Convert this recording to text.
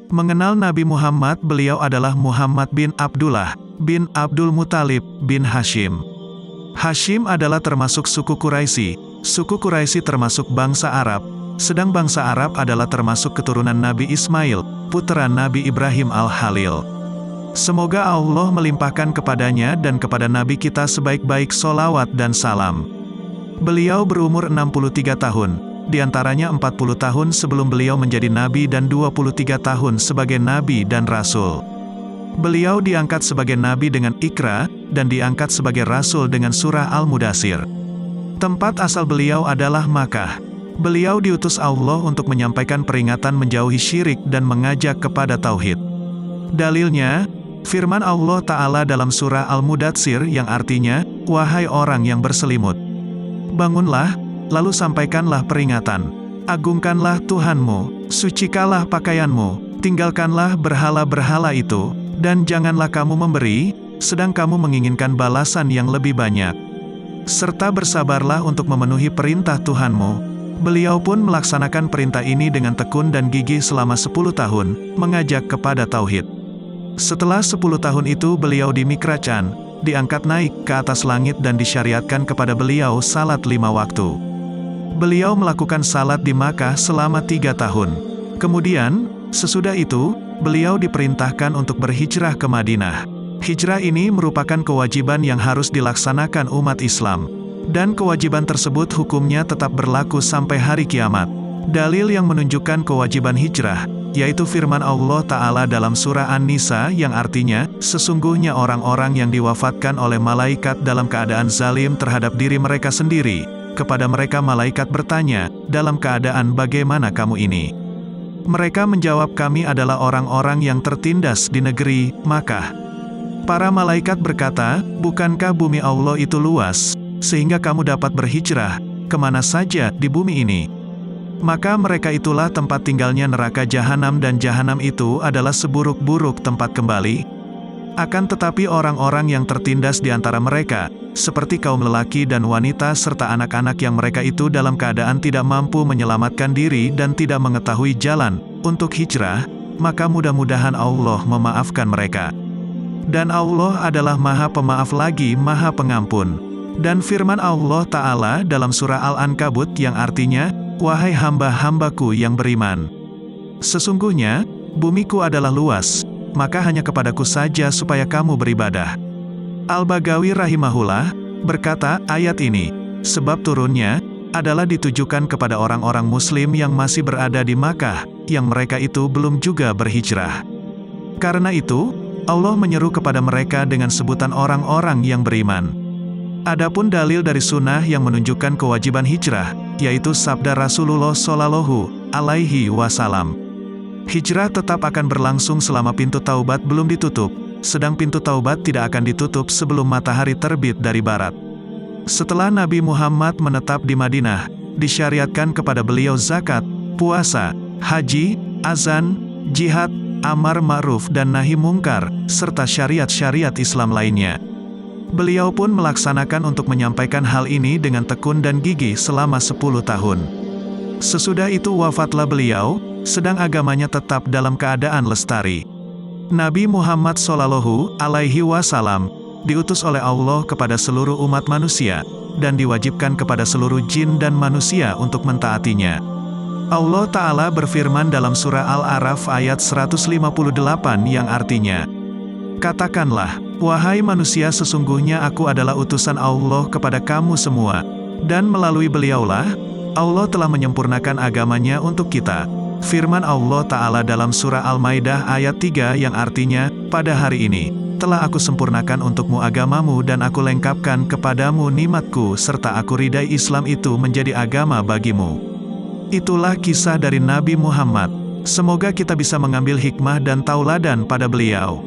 Mengenal Nabi Muhammad, beliau adalah Muhammad bin Abdullah, bin Abdul Muthalib, bin Hashim. Hashim adalah termasuk suku Quraisy. Suku Quraisy termasuk bangsa Arab, sedang bangsa Arab adalah termasuk keturunan Nabi Ismail, putra Nabi Ibrahim al-Khalil. Semoga Allah melimpahkan kepadanya dan kepada Nabi kita sebaik-baik solawat dan salam. Beliau berumur 63 tahun. Di antaranya 40 tahun sebelum beliau menjadi nabi dan 23 tahun sebagai nabi dan rasul. Beliau diangkat sebagai nabi dengan Iqra, dan diangkat sebagai rasul dengan surah Al-Mudaththir. Tempat asal beliau adalah Makkah. Beliau diutus Allah untuk menyampaikan peringatan menjauhi syirik dan mengajak kepada tauhid. Dalilnya, firman Allah Ta'ala dalam surah Al-Mudaththir yang artinya, "Wahai orang yang berselimut, bangunlah, lalu sampaikanlah peringatan. Agungkanlah Tuhanmu, sucikalah pakaianmu, tinggalkanlah berhala-berhala itu, dan janganlah kamu memberi, sedang kamu menginginkan balasan yang lebih banyak. Serta bersabarlah untuk memenuhi perintah Tuhanmu." Beliau pun melaksanakan perintah ini dengan tekun dan gigih selama 10 tahun, mengajak kepada tauhid. Setelah 10 tahun itu beliau dimikracan, diangkat naik ke atas langit dan disyariatkan kepada beliau salat 5 waktu. Beliau melakukan salat di Makkah selama 3 tahun. Kemudian, sesudah itu, beliau diperintahkan untuk berhijrah ke Madinah. Hijrah ini merupakan kewajiban yang harus dilaksanakan umat Islam. Dan kewajiban tersebut hukumnya tetap berlaku sampai hari kiamat. Dalil yang menunjukkan kewajiban hijrah, yaitu firman Allah Ta'ala dalam surah An-Nisa yang artinya, sesungguhnya orang-orang yang diwafatkan oleh malaikat dalam keadaan zalim terhadap diri mereka sendiri. Kepada mereka malaikat bertanya, dalam keadaan bagaimana kamu ini? Mereka menjawab, kami adalah orang-orang yang tertindas di negeri Makkah. Para malaikat berkata, bukankah bumi Allah itu luas, sehingga kamu dapat berhijrah, kemana saja di bumi ini? Maka mereka itulah tempat tinggalnya neraka jahanam dan jahanam itu adalah seburuk-buruk tempat kembali. Akan tetapi orang-orang yang tertindas di antara mereka, seperti kaum lelaki dan wanita serta anak-anak yang mereka itu dalam keadaan tidak mampu menyelamatkan diri dan tidak mengetahui jalan untuk hijrah, maka mudah-mudahan Allah memaafkan mereka. Dan Allah adalah Maha Pemaaf lagi Maha Pengampun. Dan firman Allah Ta'ala dalam surah Al-Ankabut yang artinya, wahai hamba-hambaku yang beriman, sesungguhnya, bumiku adalah luas, maka hanya kepadaku saja supaya kamu beribadah. Al-Bagawi rahimahullah berkata, ayat ini, sebab turunnya, adalah ditujukan kepada orang-orang muslim yang masih berada di Makkah, yang mereka itu belum juga berhijrah. Karena itu, Allah menyeru kepada mereka dengan sebutan orang-orang yang beriman. Adapun dalil dari sunnah yang menunjukkan kewajiban hijrah, yaitu sabda Rasulullah Shallallahu Alaihi Wasallam. Hijrah tetap akan berlangsung selama pintu taubat belum ditutup, sedang pintu taubat tidak akan ditutup sebelum matahari terbit dari barat. Setelah Nabi Muhammad menetap di Madinah, disyariatkan kepada beliau zakat, puasa, haji, azan, jihad, amar ma'ruf dan nahi mungkar, serta syariat-syariat Islam lainnya. Beliau pun melaksanakan untuk menyampaikan hal ini dengan tekun dan gigih selama 10 tahun. Sesudah itu wafatlah beliau, sedang agamanya tetap dalam keadaan lestari. Nabi Muhammad Shallallahu Alaihi Wasallam diutus oleh Allah kepada seluruh umat manusia, dan diwajibkan kepada seluruh jin dan manusia untuk mentaatinya. Allah Ta'ala berfirman dalam surah Al-A'raf ayat 158 yang artinya, katakanlah, wahai manusia sesungguhnya aku adalah utusan Allah kepada kamu semua, dan melalui beliaulah, Allah telah menyempurnakan agamanya untuk kita. Firman Allah Ta'ala dalam surah Al-Maidah ayat 3 yang artinya, pada hari ini, telah aku sempurnakan untukmu agamamu dan aku lengkapkan kepadamu nikmatku serta aku ridai Islam itu menjadi agama bagimu. Itulah kisah dari Nabi Muhammad. Semoga kita bisa mengambil hikmah dan tauladan pada beliau.